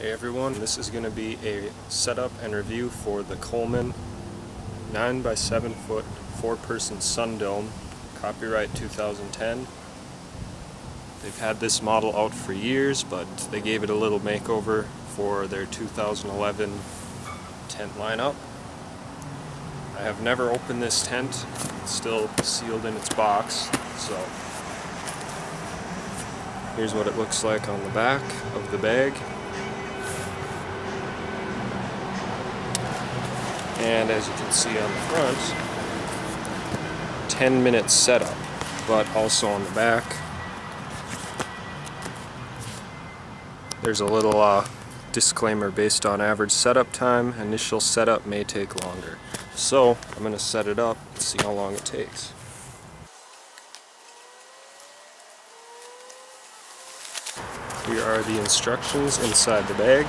Hey everyone, this is going to be a setup and review for the Coleman 9 by 7 foot 4-person Sundome, copyright 2010. They've had this model out for years, but they gave it a little makeover for their 2011 tent lineup. I have never opened this tent, it's still sealed in its box, so here's what it looks like on the back of the bag. And as you can see on the front, 10-minute setup, but also on the back there's a little disclaimer based on average setup time. Initial setup may take longer. So I'm going to set it up and see how long it takes. Here are the instructions inside the bag.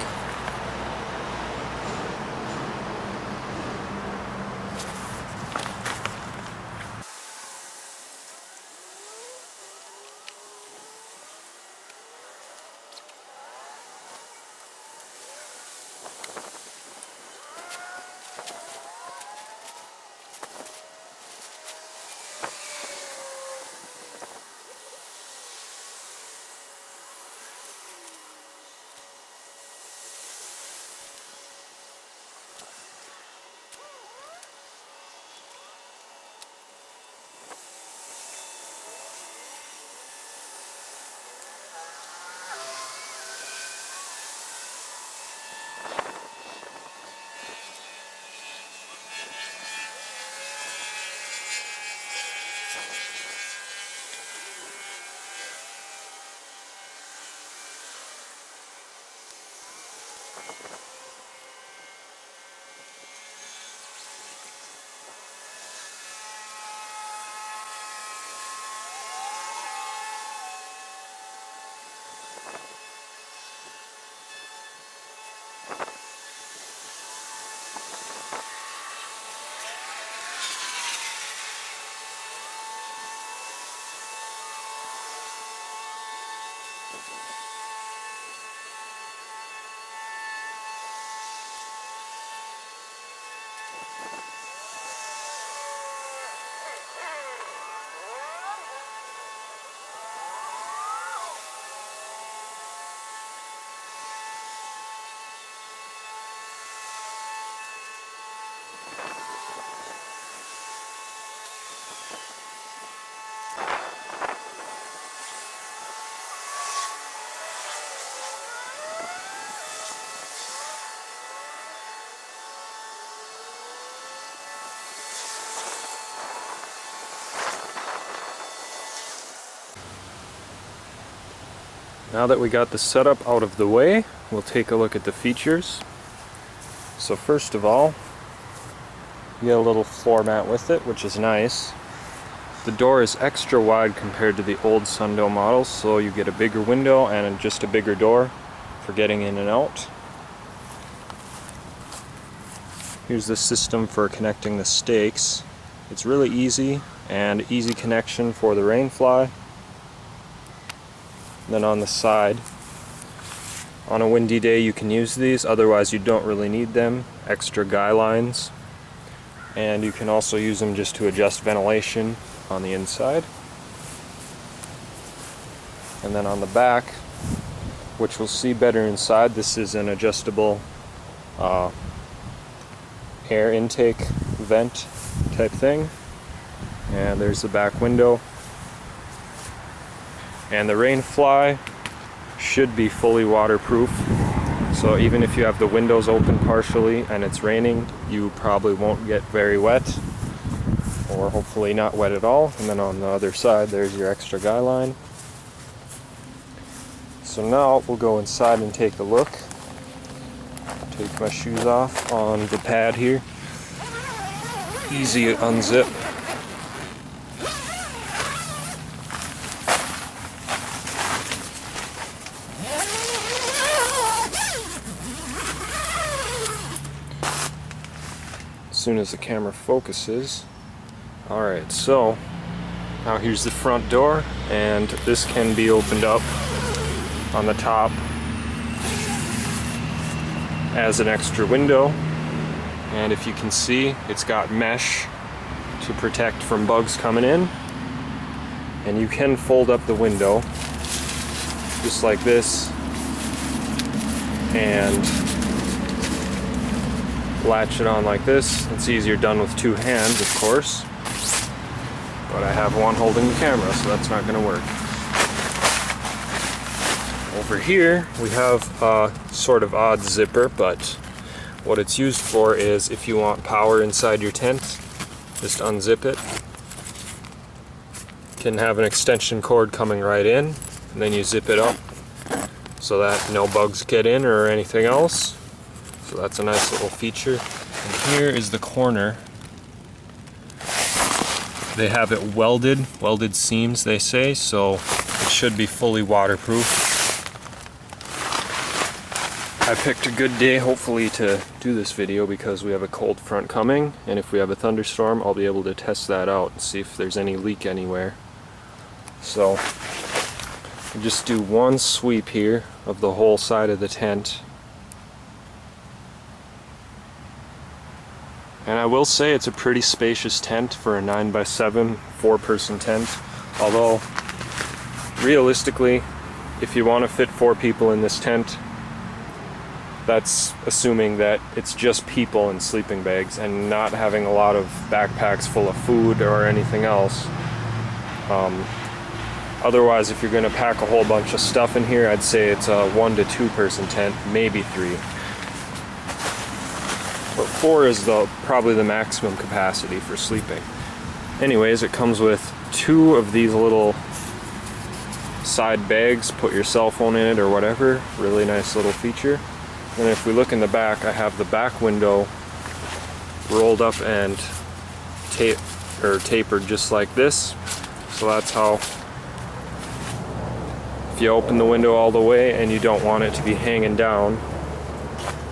Now that we got the setup out of the way, we'll take a look at the features. So first of all, you get a little floor mat with it, which is nice. The door is extra wide compared to the old Sundome models, so you get a bigger window and just a bigger door for getting in and out. Here's the system for connecting the stakes. It's really easy and easy connection for the rainfly. Then on the side, on a windy day you can use these, otherwise you don't really need them. Extra guy lines, and you can also use them just to adjust ventilation on the inside. And then on the back, which we'll see better inside, this is an adjustable air intake vent type thing, and there's the back window. And the rainfly should be fully waterproof, so even if you have the windows open partially and it's raining, you probably won't get very wet, or hopefully not wet at all. And then on the other side there's your extra guy line. So now we'll go inside and take a look. Take my shoes off on the pad here. Easy to unzip. As soon as the camera focuses. Alright, so now here's the front door, and this can be opened up on the top as an extra window. And if you can see, it's got mesh to protect from bugs coming in. And you can fold up the window just like this and latch it on like this. It's easier done with two hands, of course, but I have one holding the camera, so that's not going to work. Over here we have a sort of odd zipper, but what it's used for is if you want power inside your tent, just unzip it. You can have an extension cord coming right in, and then you zip it up so that no bugs get in or anything else. So that's a nice little feature. And here is the corner. They have it welded seams, they say, so it should be fully waterproof. I picked a good day, hopefully, to do this video because we have a cold front coming, and if we have a thunderstorm, I'll be able to test that out and see if there's any leak anywhere. So, I'll just do one sweep here of the whole side of the tent. And I will say it's a pretty spacious tent for a 9x7 4-person tent, although realistically, if you want to fit 4 people in this tent, that's assuming that it's just people in sleeping bags and not having a lot of backpacks full of food or anything else. Otherwise, if you're going to pack a whole bunch of stuff in here, I'd say it's a 1 to 2-person tent, maybe 3. But 4 is probably the maximum capacity for sleeping. Anyways, it comes with 2 of these little side bags. Put your cell phone in it or whatever. Really nice little feature. And if we look in the back, I have the back window rolled up and tapered just like this. So that's how, if you open the window all the way and you don't want it to be hanging down,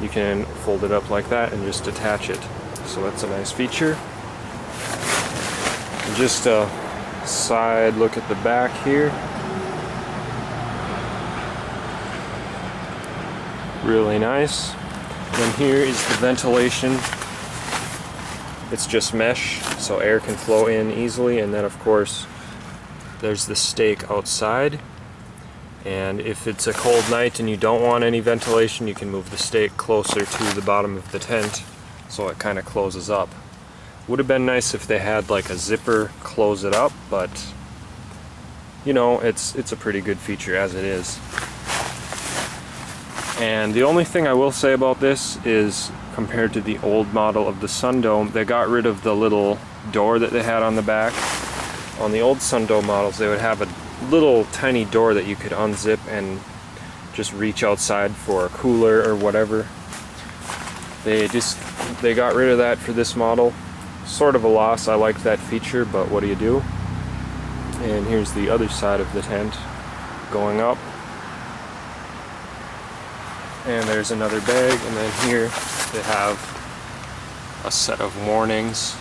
you can fold it up like that and just attach it. So that's a nice feature. And just a side look at the back here. Really nice. And then here is the ventilation. It's just mesh, so air can flow in easily. And then of course, there's the stake outside. And if it's a cold night and you don't want any ventilation, you can move the stake closer to the bottom of the tent so it kind of closes up. Would have been nice if they had like a zipper close it up, but you know, it's a pretty good feature as it is. And the only thing I will say about this is, compared to the old model of the Sundome, they got rid of the little door that they had on the back. On the old Sundome models, they would have a little tiny door that you could unzip and just reach outside for a cooler or whatever. They got rid of that for this model. Sort of a loss. I liked that feature, but what do you do? And here's the other side of the tent going up. And there's another bag, and then here they have a set of warnings.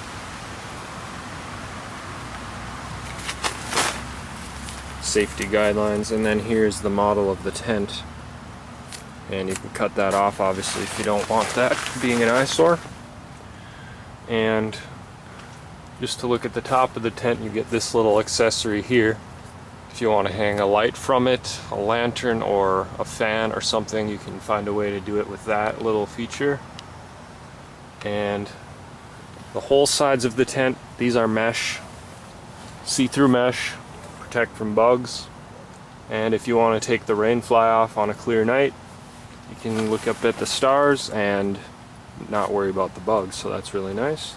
Safety guidelines, and then here's the model of the tent. And you can cut that off, obviously, if you don't want that being an eyesore. And just to look at the top of the tent, you get this little accessory here. If you want to hang a light from it, a lantern or a fan or something, you can find a way to do it with that little feature. And the whole sides of the tent, these are mesh, see-through mesh, protect from bugs. And if you want to take the rain fly off on a clear night, you can look up at the stars and not worry about the bugs, so that's really nice.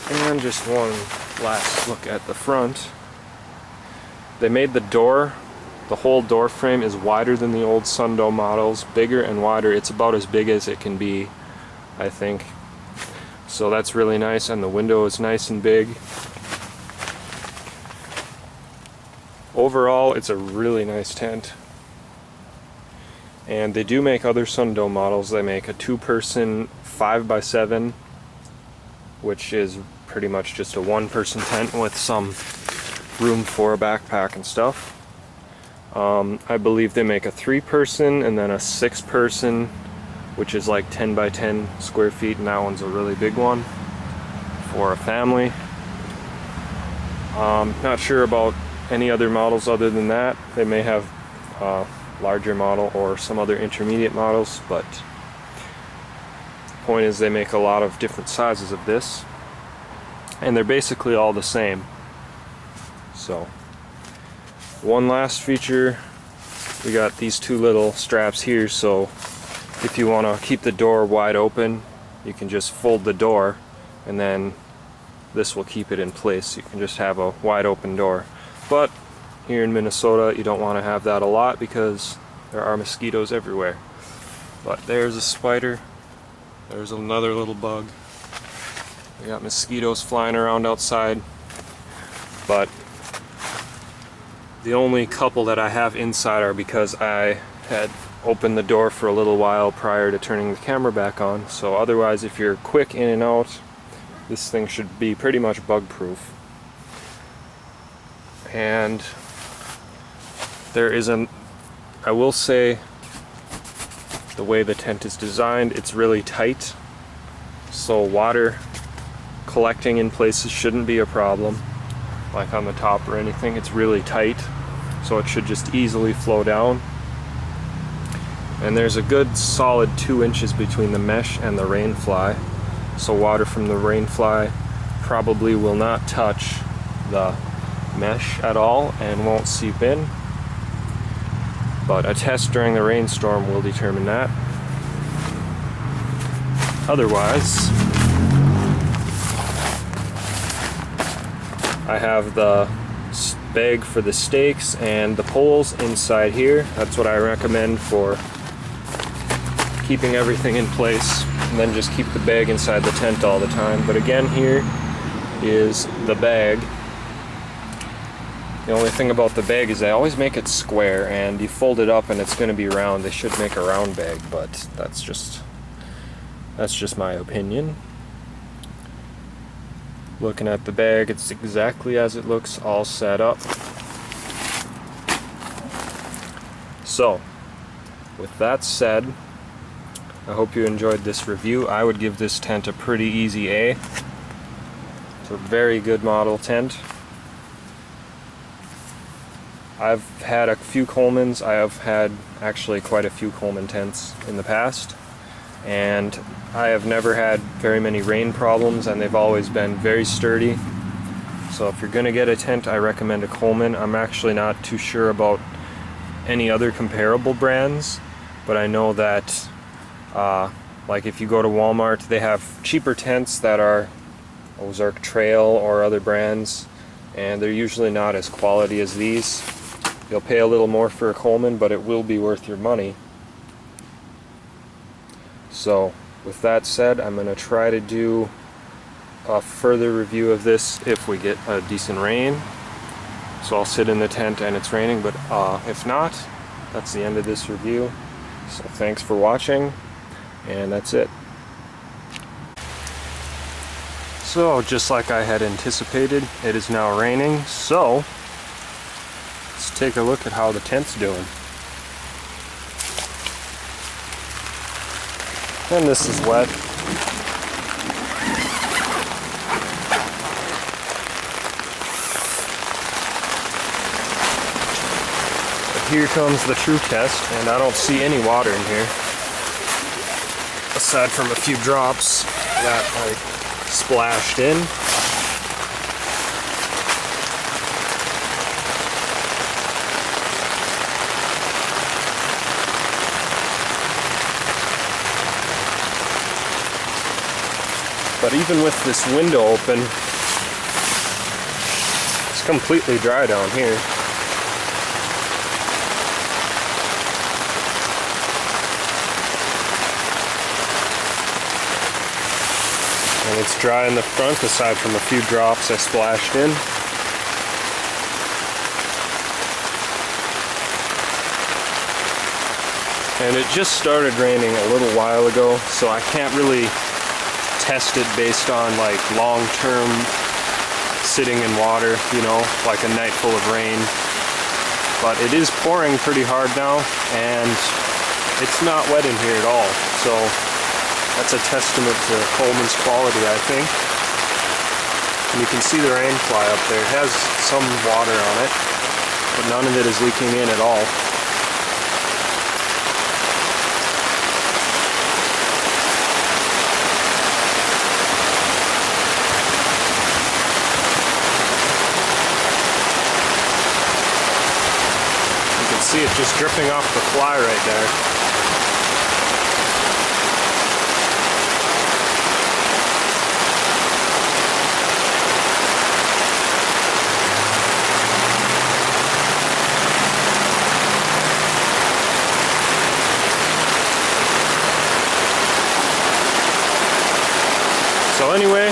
And just one last look at the front. They made the door, the whole door frame is wider than the old Sundome models, bigger and wider. It's about as big as it can be, I think. So that's really nice, and the window is nice and big. Overall, it's a really nice tent. And they do make other Sundome models. They make a 2-person 5x7, which is pretty much just a 1-person tent with some room for a backpack and stuff. I believe they make a 3-person and then a 6-person which is like 10 by 10 square feet, and that one's a really big one for a family. Not sure about any other models other than that. They may have a larger model or some other intermediate models, but the point is they make a lot of different sizes of this, and they're basically all the same. So one last feature, we got these two little straps here, so if you want to keep the door wide open, you can just fold the door, and then this will keep it in place. You can just have a wide open door. But here in Minnesota, you don't want to have that a lot because there are mosquitoes everywhere. But there's a spider. There's another little bug. We got mosquitoes flying around outside. But the only couple that I have inside are because I had opened the door for a little while prior to turning the camera back on. So otherwise, if you're quick in and out, this thing should be pretty much bug proof. And there is I will say, the way the tent is designed, it's really tight, so water collecting in places shouldn't be a problem, like on the top or anything. It's really tight, so it should just easily flow down. And there's a good solid 2 inches between the mesh and the rain fly, so water from the rain fly probably will not touch the mesh at all and won't seep in. But a test during the rainstorm will determine that. Otherwise, I have the bag for the stakes and the poles inside here. That's what I recommend for keeping everything in place, and then just keep the bag inside the tent all the time. But again, here is the bag. The only thing about the bag is they always make it square, and you fold it up and it's going to be round. They should make a round bag, but that's just my opinion. Looking at the bag, it's exactly as it looks, all set up. So, with that said, I hope you enjoyed this review. I would give this tent a pretty easy A. It's a very good model tent. I've had a few Colemans. I have had actually quite a few Coleman tents in the past, and I have never had very many rain problems, and they've always been very sturdy. So if you're going to get a tent, I recommend a Coleman. I'm actually not too sure about any other comparable brands, but I know that like if you go to Walmart, they have cheaper tents that are Ozark Trail or other brands, and they're usually not as quality as these. You'll pay a little more for a Coleman, but it will be worth your money. So with that said, I'm going to try to do a further review of this if we get a decent rain. So I'll sit in the tent and it's raining, but if not, that's the end of this review. So thanks for watching, and that's it. So just like I had anticipated, it is now raining, so let's take a look at how the tent's doing. And this is wet. But here comes the true test, and I don't see any water in here, aside from a few drops that I splashed in. But even with this window open, it's completely dry down here. And it's dry in the front, aside from a few drops I splashed in. And it just started raining a little while ago, so I can't really test it based on like long-term sitting in water, you know, like a night full of rain. But it is pouring pretty hard now, and it's not wet in here at all. so that's a testament to Coleman's quality, I think. And you can see the rain fly up there. It has some water on it, but none of it is leaking in at all. You can see it just dripping off the fly right there. So anyway,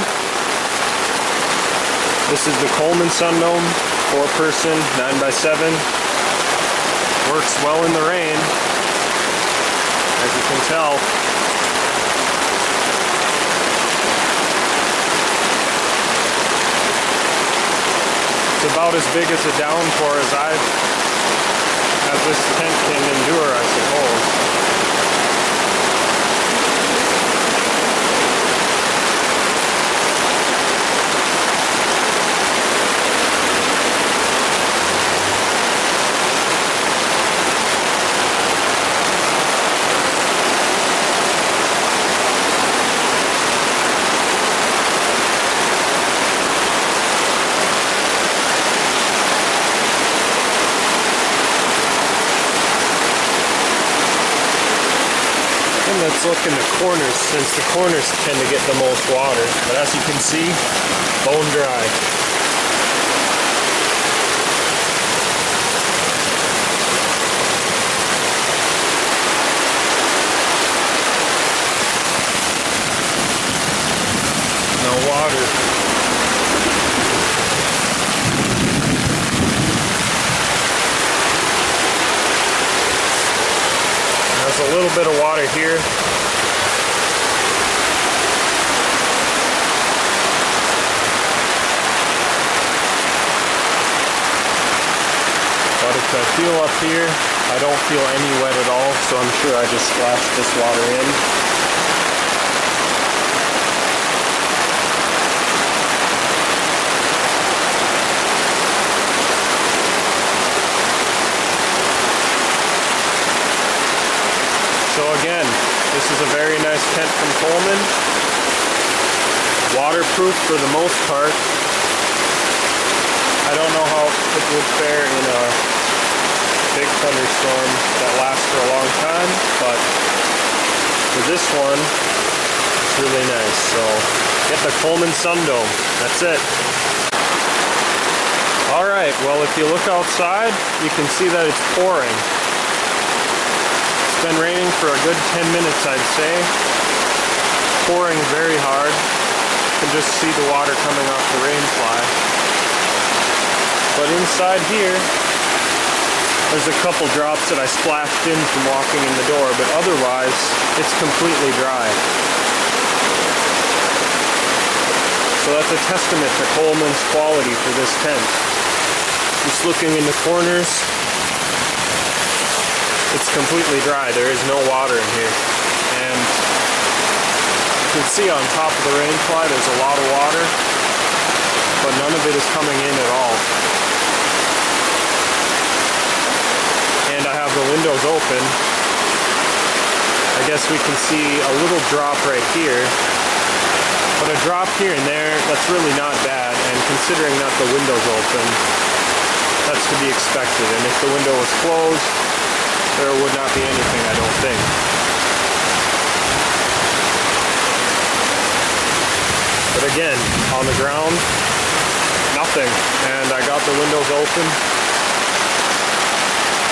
this is the Coleman Sundome, 4-person, 9x7. Works well in the rain, as you can tell. It's about as big as a downpour as this tent can endure, I suppose. Let's look in the corners, since the corners tend to get the most water. But as you can see, bone dry. No water. There's a little bit of water here. But if I feel up here, I don't feel any wet at all, so I'm sure I just splashed this water in. So again, this is a very nice tent from Coleman. Waterproof for the most part. I don't know how it would fare in a big thunderstorm that lasts for a long time, but for this one, it's really nice. So get the Coleman Sundome. That's it. Alright, well if you look outside, you can see that it's pouring. It's been raining for a good 10 minutes, I'd say. Pouring very hard. You can just see the water coming off the rain fly. But inside here, there's a couple drops that I splashed in from walking in the door, but otherwise, it's completely dry. So that's a testament to Coleman's quality for this tent. Just looking in the corners, it's completely dry. There is no water in here. And you can see on top of the rain fly, there's a lot of water, but none of it is coming in at all. And I have the windows open. I guess we can see a little drop right here, but a drop here and there, that's really not bad, and considering that the window's open, that's to be expected. And if the window was closed, there would not be anything, I don't think. But again, on the ground, nothing. And I got the windows open.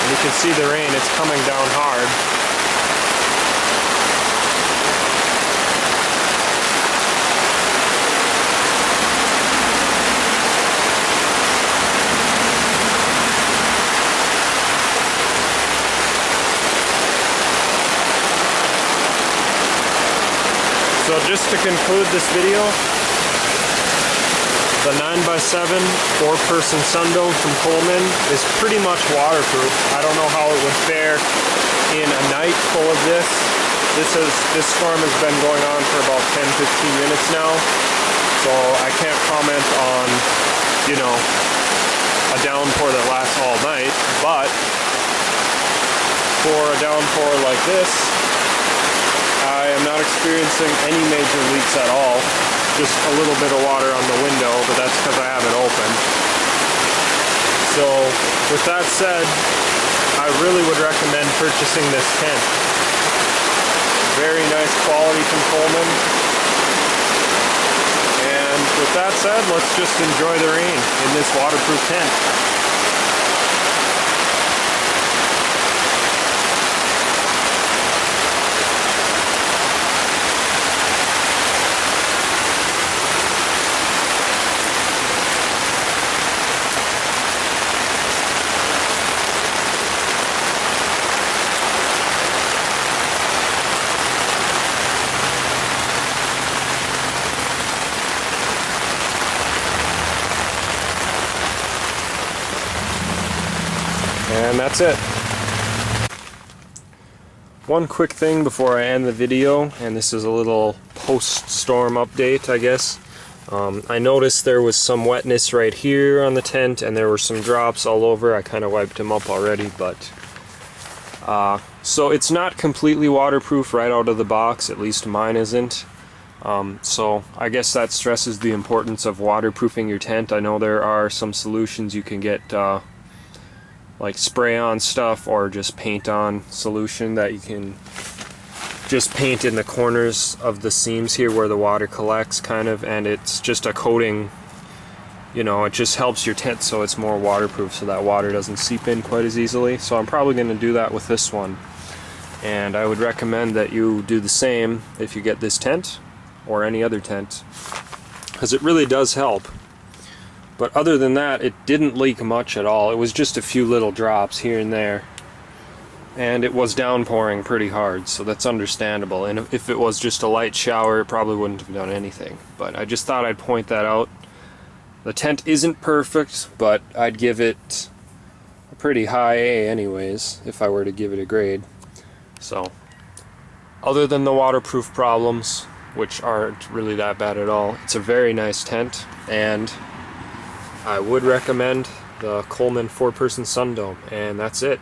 And you can see the rain, it's coming down hard. So just to conclude this video, the 9x7 4-person Sundome from Coleman is pretty much waterproof. I don't know how it would fare in a night full of this, This storm has been going on for about 10-15 minutes now, so I can't comment on, you know, a downpour that lasts all night, but for a downpour like this, I am not experiencing any major leaks at all. Just a little bit of water on the window, but that's because I have it open. So with that said, I really would recommend purchasing this tent. Very nice quality from Coleman. And with that said, let's just enjoy the rain in this waterproof tent. And that's it. One quick thing before I end the video, and this is a little post-storm update, I guess. I noticed there was some wetness right here on the tent, and there were some drops all over. I kind of wiped them up already, but so it's not completely waterproof right out of the box, at least mine isn't. So I guess that stresses the importance of waterproofing your tent. I know there are some solutions you can get, like spray on stuff or just paint on solution that you can just paint in the corners of the seams here where the water collects, kind of, and it's just a coating, you know, it just helps your tent so it's more waterproof, so that water doesn't seep in quite as easily. So I'm probably going to do that with this one, and I would recommend that you do the same if you get this tent or any other tent, because it really does help. But other than that, it didn't leak much at all. It was just a few little drops here and there. And it was downpouring pretty hard, so that's understandable. And if it was just a light shower, it probably wouldn't have done anything. But I just thought I'd point that out. The tent isn't perfect, but I'd give it a pretty high A anyways, if I were to give it a grade. So, other than the waterproof problems, which aren't really that bad at all, it's a very nice tent, and I would recommend the Coleman 4-person Sundome, and that's it.